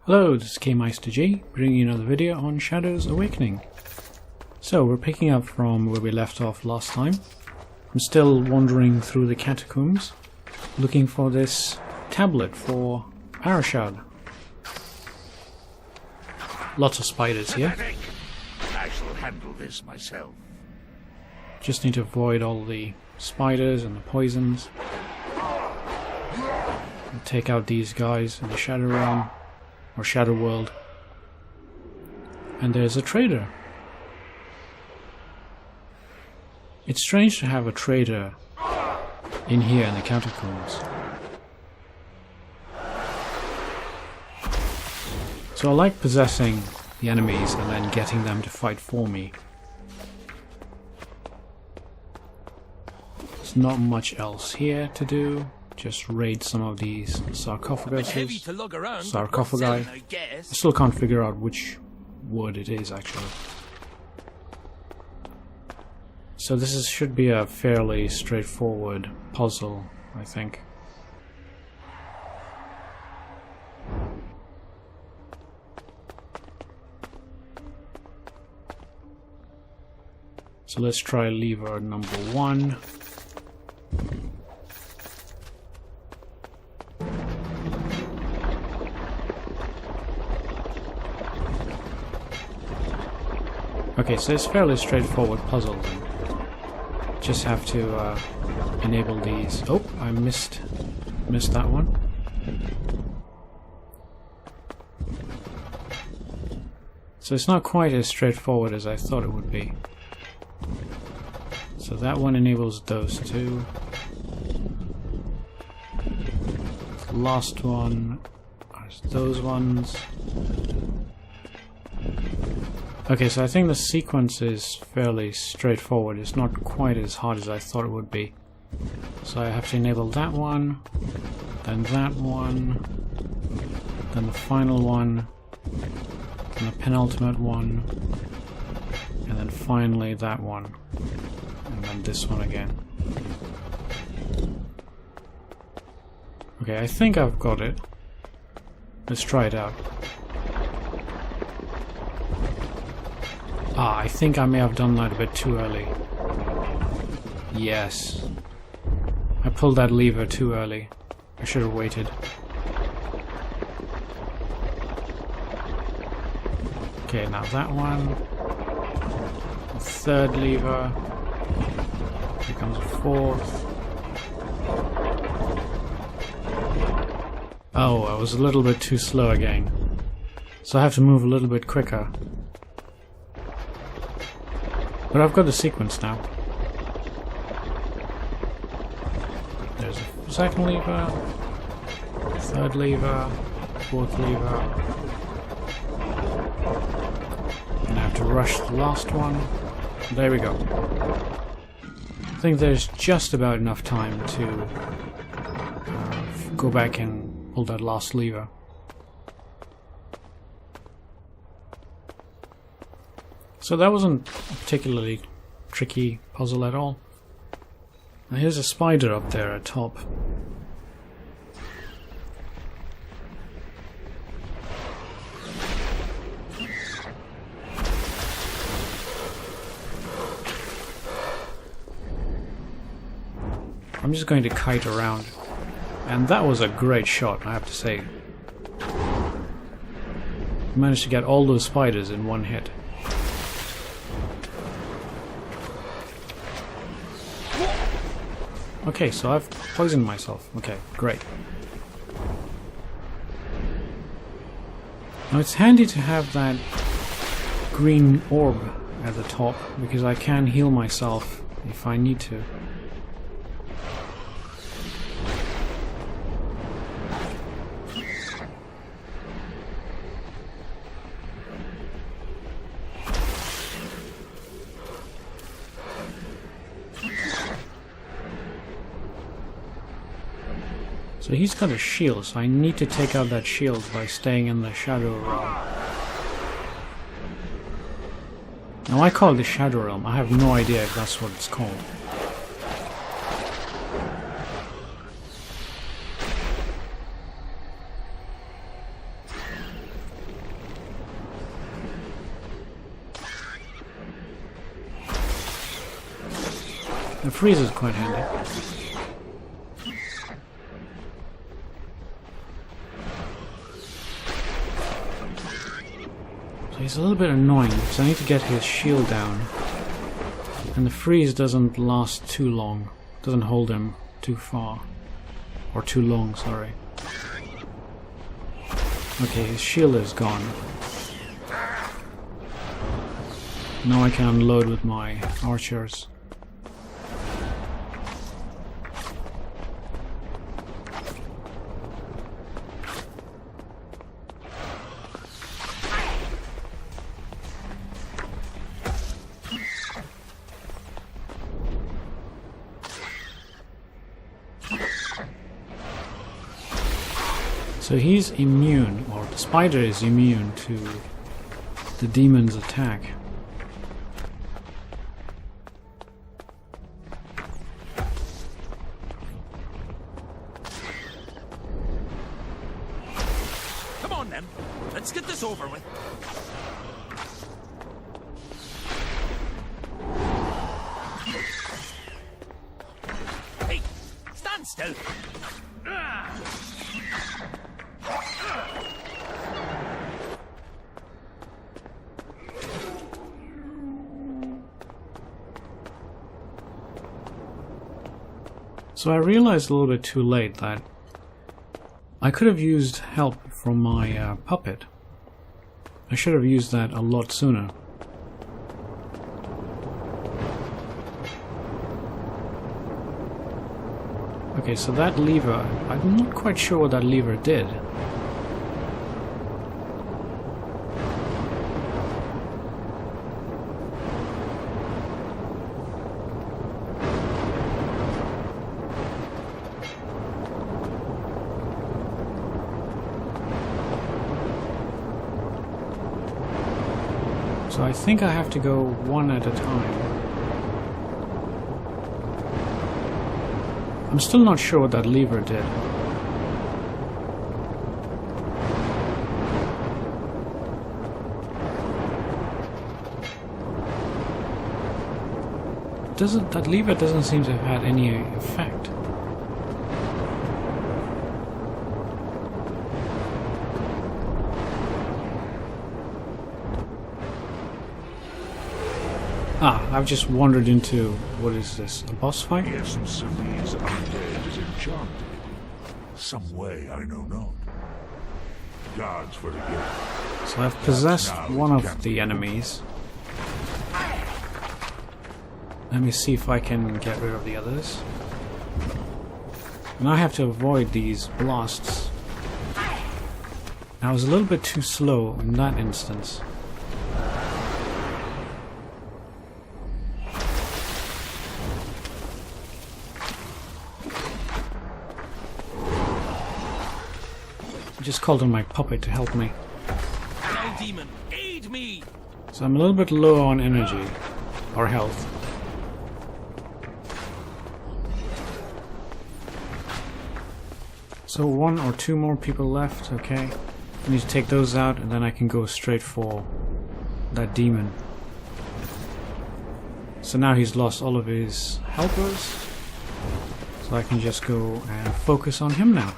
Hello, this is KMeisterG, bringing you another video on Shadows Awakening. So, we're picking up from where we left off last time. I'm still wandering through the catacombs, looking for this tablet for Arashad. Lots of spiders here. I shall handle this myself. Just need to avoid all the spiders and the poisons. And take out these guys in the Shadow Realm. Or Shadow World. And there's a trader. It's strange to have a trader in here in the catacombs. So I like possessing the enemies and then getting them to fight for me. There's not much else here to do. Just raid some of these sarcophaguses. Sarcophagi. I still can't figure out which word it is actually. So this should be a fairly straightforward puzzle, I think. So let's try lever number 1. Okay, so it's a fairly straightforward puzzle then. Just have to enable these. Oh, I missed that one. So it's not quite as straightforward as I thought it would be. So that one enables those two. The last one are those ones. Okay, so I think the sequence is fairly straightforward. It's not quite as hard as I thought it would be. So I have to enable that one, then that one, then the final one, then the penultimate one, and then finally that one, and then this one again. Okay, I think I've got it. Let's try it out. Ah, I think I may have done that a bit too early. Yes. I pulled that lever too early. I should have waited. Okay, now that one. The third lever. Here comes a fourth. Oh, I was a little bit too slow again. So I have to move a little bit quicker. But I've got the sequence now. There's a second lever, third lever, fourth lever. And I have to rush the last one. There we go. I think there's just about enough time to go back and pull that last lever. So that wasn't a particularly tricky puzzle at all. Now here's a spider up there at top. I'm just going to kite around. And that was a great shot, I have to say. Managed to get all those spiders in one hit. Okay, so I've poisoned myself. Okay, great. Now it's handy to have that green orb at the top, because I can heal myself if I need to. So he's got a shield, so I need to take out that shield by staying in the Shadow Realm. Now I call it the Shadow Realm, I have no idea if that's what it's called. The freeze is quite handy. So he's a little bit annoying because I need to get his shield down. And the freeze doesn't last too long. Doesn't hold him too far. Or too long, sorry. Okay, his shield is gone. Now I can unload with my archers. So he's immune, or the spider is immune to the demon's attack. Come on then, let's get this over with. Hey, stand still. So I realized a little bit too late that I could have used help from my puppet. I should have used that a lot sooner. Okay, so that lever, I'm not quite sure what that lever did. So I think I have to go one at a time. I'm still not sure what that lever did. That lever doesn't seem to have had any effect. Ah, I've just wandered into, what is this, a boss fight? The essence of these undead is enchanted. Some way I know not. Gods for the gift. So I've possessed one of the enemies. Let me see if I can get rid of the others. And I have to avoid these blasts. I was a little bit too slow in that instance. Just called on my puppet to help me. Now, demon, aid me! So I'm a little bit low on energy, or health. So one or two more people left, okay. I need to take those out and then I can go straight for that demon. So now he's lost all of his helpers. So I can just go and focus on him now.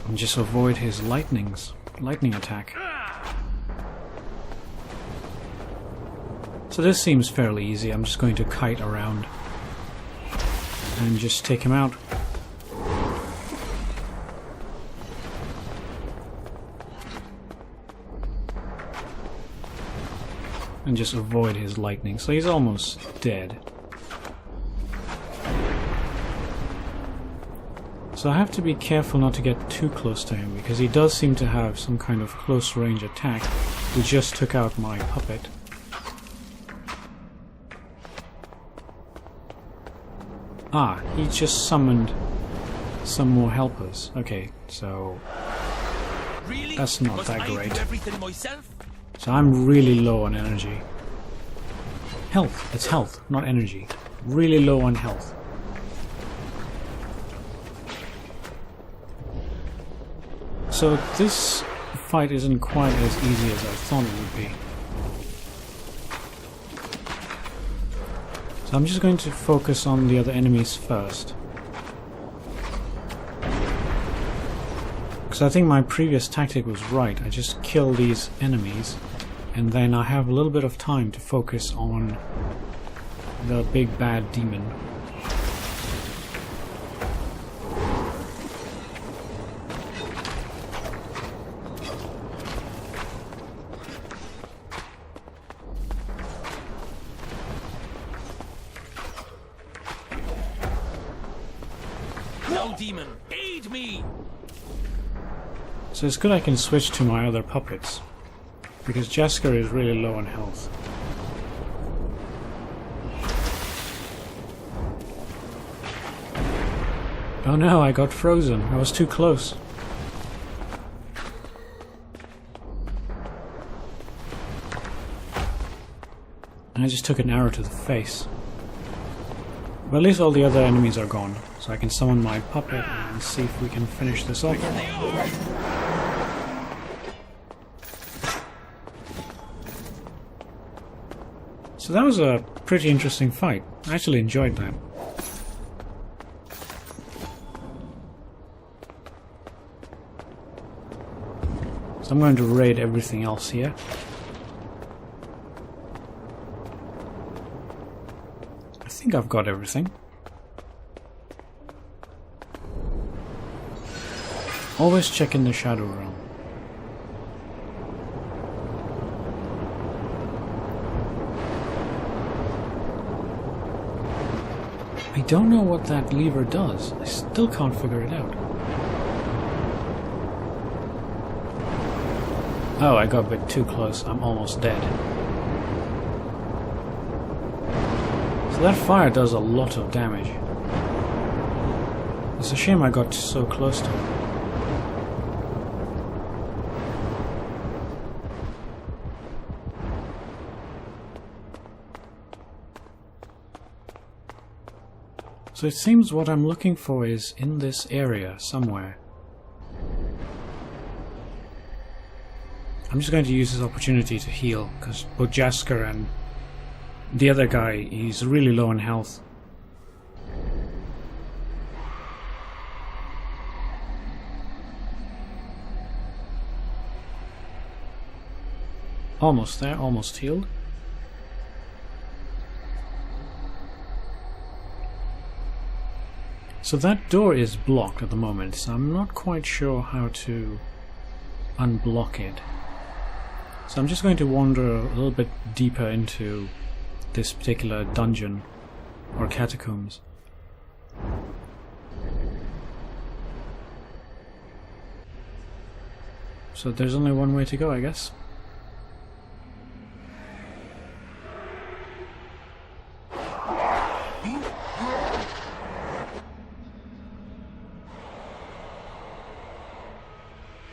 And just avoid his lightning attack. So this seems fairly easy. I'm just going to kite around and just take him out. And just avoid his lightning. So he's almost dead. So I have to be careful not to get too close to him, because he does seem to have some kind of close range attack. He just took out my puppet. Ah, he just summoned some more helpers. Okay, so Really? that's not Must that I do great. everything myself? So I'm really low on energy. Health, it's health, not energy. Really low on health. So this fight isn't quite as easy as I thought it would be. So I'm just going to focus on the other enemies first. Because I think my previous tactic was right. I just kill these enemies and then I have a little bit of time to focus on the big bad demon. No demon, aid me! So it's good I can switch to my other puppets, because Jasker is really low on health. Oh no, I got frozen. I was too close. I just took an arrow to the face. But at least all the other enemies are gone, so I can summon my puppet and see if we can finish this off. So that was a pretty interesting fight. I actually enjoyed that. So I'm going to raid everything else here. I think I've got everything. Always check in the Shadow Realm. I don't know what that lever does. I still can't figure it out. Oh, I got a bit too close. I'm almost dead. So that fire does a lot of damage. It's a shame I got so close to it. So it seems what I'm looking for is in this area somewhere. I'm just going to use this opportunity to heal, because both Jasker and the other guy, he's really low in health. Almost there, almost healed. So that door is blocked at the moment, so I'm not quite sure how to unblock it. So I'm just going to wander a little bit deeper into this particular dungeon or catacombs. So there's only one way to go, I guess.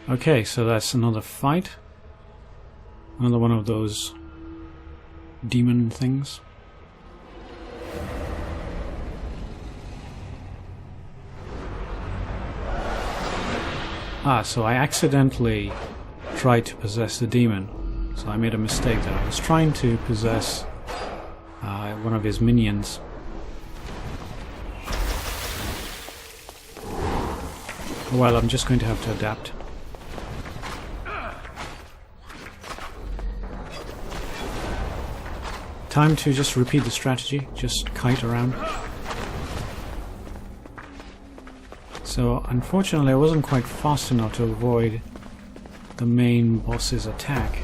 Okay, so that's another fight. Another one of those demon things. Ah, so I accidentally tried to possess the demon. So I made a mistake there. I was trying to possess one of his minions. Well, I'm just going to have to adapt. Time to just repeat the strategy, just kite around. So unfortunately I wasn't quite fast enough to avoid the main boss's attack.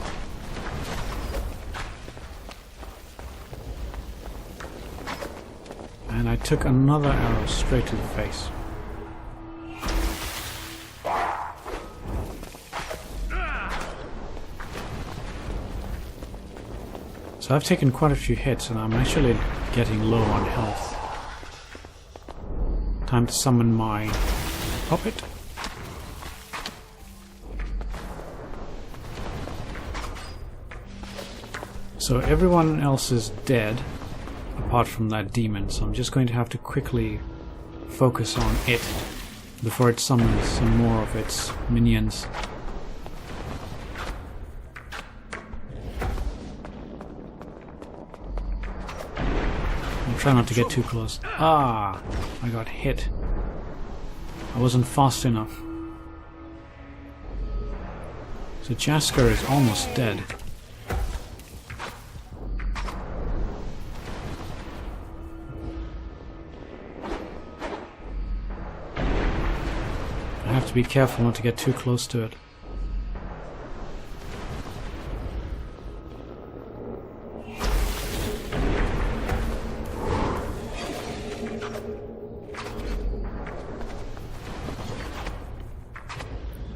And I took another arrow straight to the face. So I've taken quite a few hits and I'm actually getting low on health. Time to summon my puppet. So everyone else is dead apart from that demon, so I'm just going to have to quickly focus on it before it summons some more of its minions. Try not to get too close. Ah! I got hit. I wasn't fast enough. So Jasker is almost dead. I have to be careful not to get too close to it.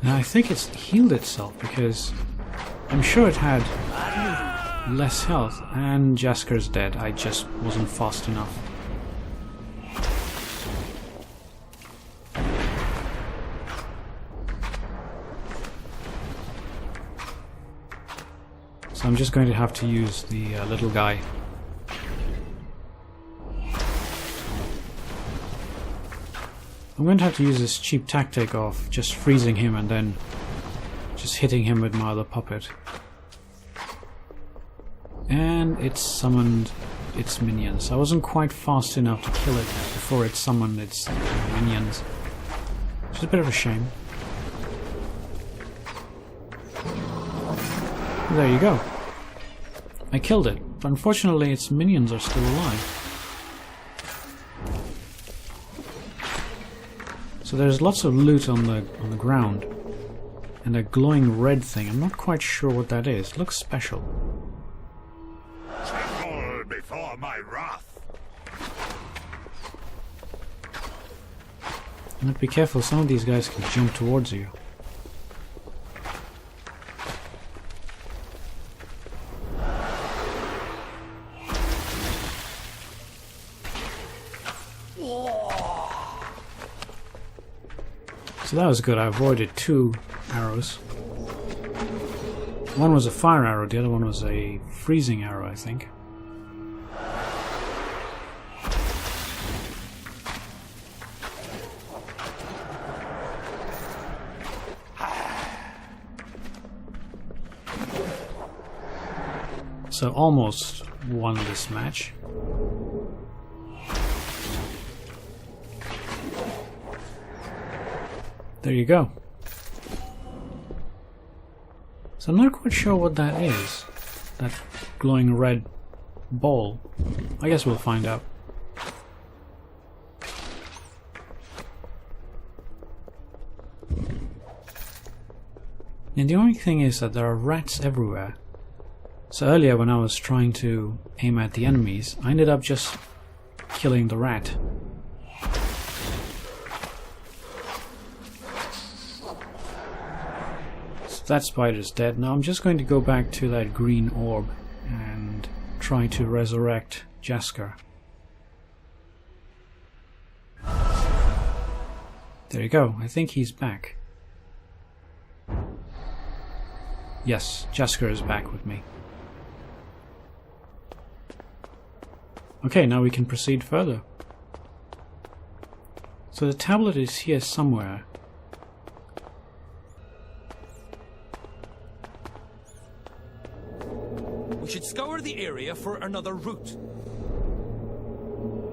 Now I think it's healed itself because I'm sure it had less health, and Jasker's dead. I just wasn't fast enough. So I'm just going to have to use the little guy. I'm going to have to use this cheap tactic of just freezing him and then just hitting him with my other puppet. And it summoned its minions. I wasn't quite fast enough to kill it before it summoned its minions. Which is a bit of a shame. There you go. I killed it, but unfortunately its minions are still alive. So there's lots of loot on the ground, and a glowing red thing. I'm not quite sure what that is. It looks special. Tremble before my wrath. You have to be careful. Some of these guys can jump towards you. So that was good. I avoided 2 arrows. One was a fire arrow, the other one was a freezing arrow, I think. So almost won this match. There you go. So I'm not quite sure what that is. That glowing red ball. I guess we'll find out. And the only thing is that there are rats everywhere. So earlier when I was trying to aim at the enemies, I ended up just killing the rat. That spider's dead. Now I'm just going to go back to that green orb and try to resurrect Jasker. There you go. I think he's back. Yes, Jasker is back with me. Okay, now we can proceed further. So the tablet is here somewhere. We should scour the area for another route.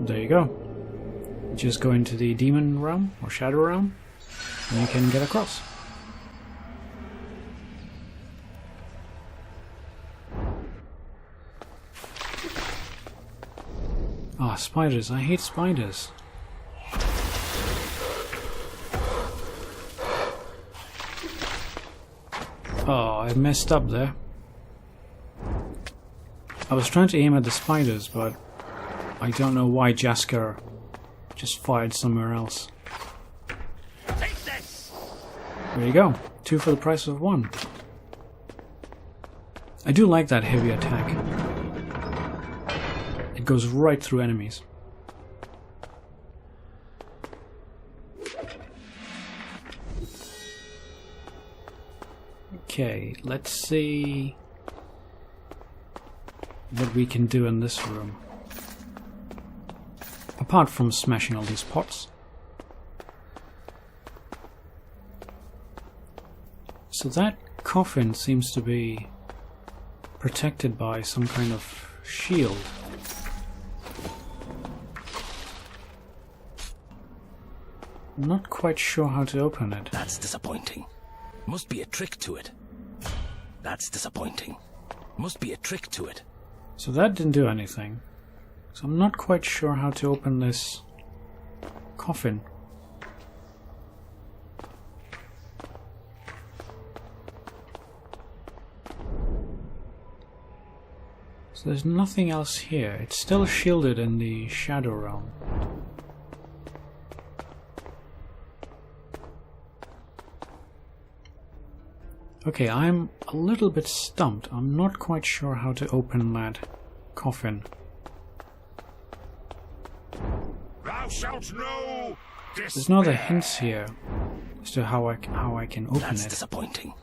There you go. Just go into the demon realm or shadow realm and you can get across. Ah, spiders. I hate spiders. Oh, I messed up there. I was trying to aim at the spiders, but I don't know why Jasker just fired somewhere else. Take this! There you go. 2 for the price of 1. I do like that heavy attack. It goes right through enemies. Okay, let's see what we can do in this room. Apart from smashing all these pots. So that coffin seems to be protected by some kind of shield. not quite sure how to open it. That's disappointing. Must be a trick to it. That's disappointing. Must be a trick to it. So that didn't do anything. So I'm not quite sure how to open this coffin. So there's nothing else here. It's still shielded in the Shadow Realm. Okay, I'm a little bit stumped. I'm not quite sure how to open that coffin. Thou shalt know. There's no other hints here as to how I can open That's it. disappointing.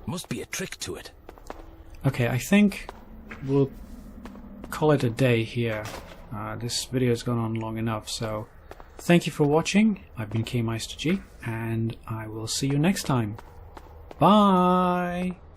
Must be a trick to it. Okay, I think we'll call it a day here. This video has gone on long enough, so thank you for watching. I've been KMeisterG, and I will see you next time. Bye!